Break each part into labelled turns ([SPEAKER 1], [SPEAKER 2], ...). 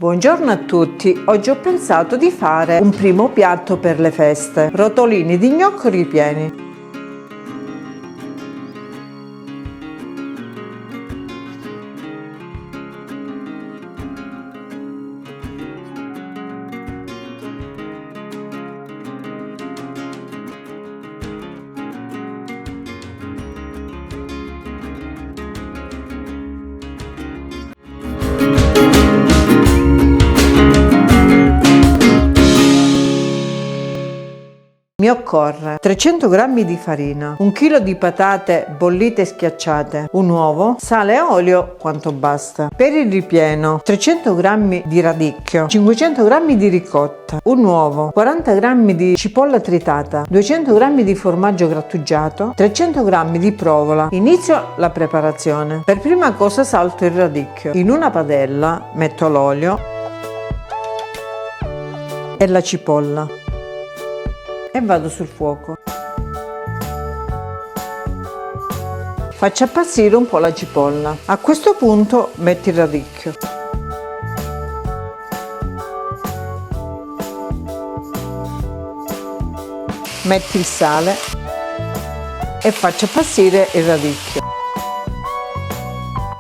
[SPEAKER 1] Buongiorno a tutti, oggi ho pensato di fare un primo piatto per le feste, rotolini di gnocchi ripieni. Mi occorre 300 g di farina, 1 kg di patate bollite e schiacciate, un uovo, sale e olio quanto basta. Per il ripieno 300 g di radicchio, 500 g di ricotta, un uovo, 40 g di cipolla tritata, 200 g di formaggio grattugiato, 300 g di provola. Inizio la preparazione. Per prima cosa salto il radicchio. In una padella metto l'olio e la cipolla e vado sul fuoco. Faccio appassire un po' la cipolla. A questo punto metto il radicchio. Metti il sale e faccio appassire il radicchio.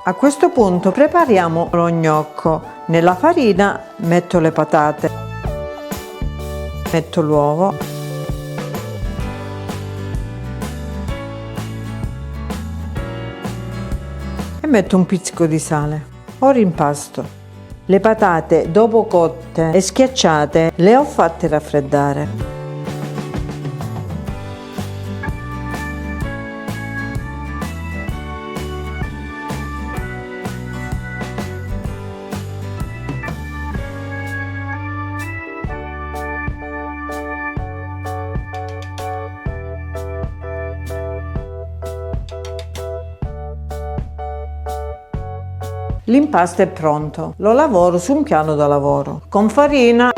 [SPEAKER 1] A questo punto prepariamo lo gnocco. Nella farina metto le patate, metto l'uovo, e metto un pizzico di sale. Ora impasto. Le patate dopo cotte e schiacciate le ho fatte raffreddare. L'impasto è pronto, lo lavoro su un piano da lavoro con farina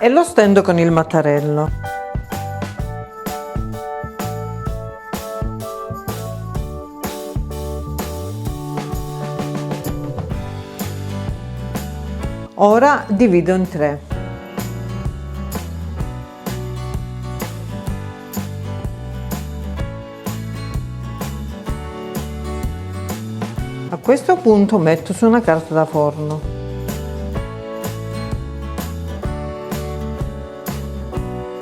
[SPEAKER 1] e lo stendo con il mattarello. Ora divido in tre. A questo punto metto su una carta da forno.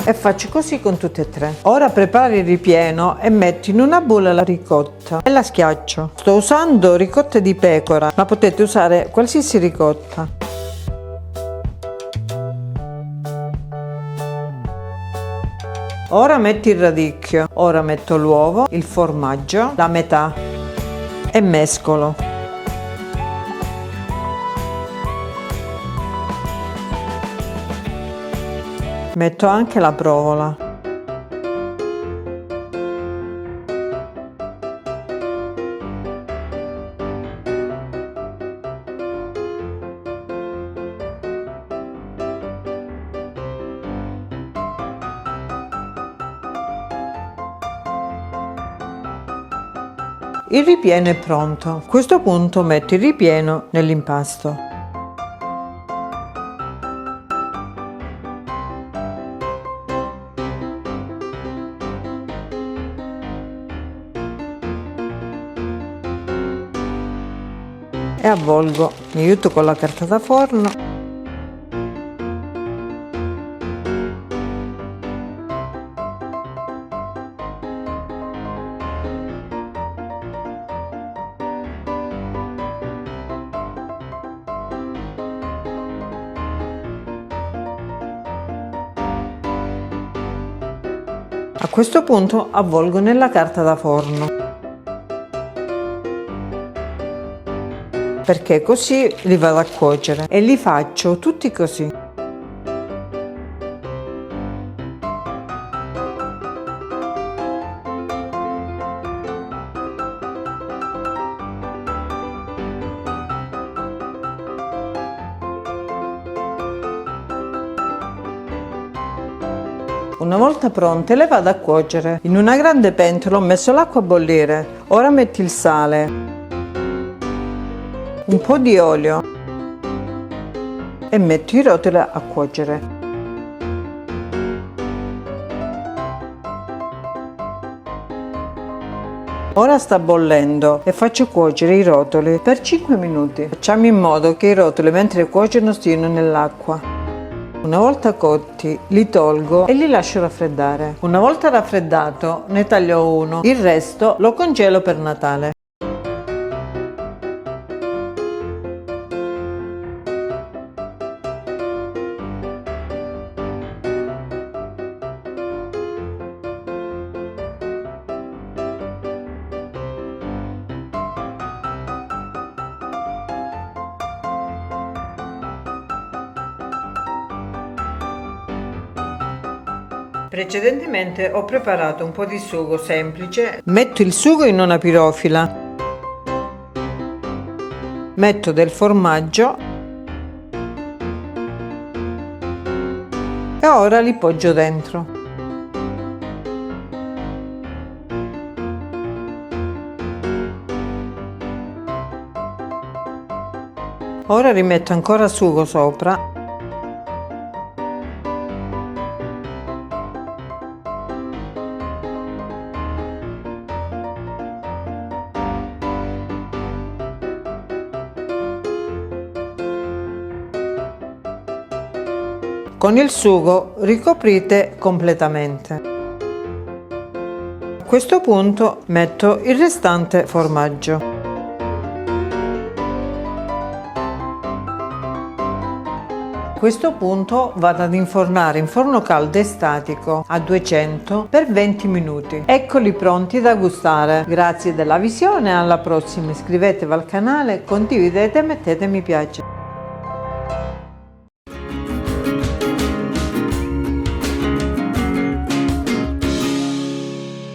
[SPEAKER 1] E faccio così con tutte e tre. Ora preparo il ripieno e metto in una bolla la ricotta e la schiaccio. Sto usando ricotta di pecora, ma potete usare qualsiasi ricotta. Ora metto il radicchio, ora metto l'uovo, il formaggio, la metà e mescolo. Metto anche la provola. Il ripieno è pronto. A questo punto metto il ripieno nell'impasto. E avvolgo. Mi aiuto con la carta da forno. A questo punto avvolgo nella carta da forno, perché così li vado a cuocere e li faccio tutti così. Una volta pronte le vado a cuocere. In una grande pentola ho messo l'acqua a bollire, Ora metti il sale, un po' di olio e metti i rotoli a cuocere. Ora sta bollendo e faccio cuocere i rotoli per 5 minuti. Facciamo in modo che i rotoli mentre cuociono stiano nell'acqua. Una volta cotti li tolgo e li lascio raffreddare. Una volta raffreddato ne taglio uno, il resto lo congelo per Natale. Precedentemente ho preparato un po' di sugo semplice. Metto il sugo in una pirofila, metto del formaggio e ora li poggio dentro. Ora rimetto ancora sugo sopra. Con il sugo ricoprite completamente. A questo punto metto il restante formaggio. A questo punto vado ad infornare in forno caldo e statico a 200 per 20 minuti. Eccoli pronti da gustare. Grazie della visione, alla prossima, iscrivetevi al canale, condividete e mettete mi piace.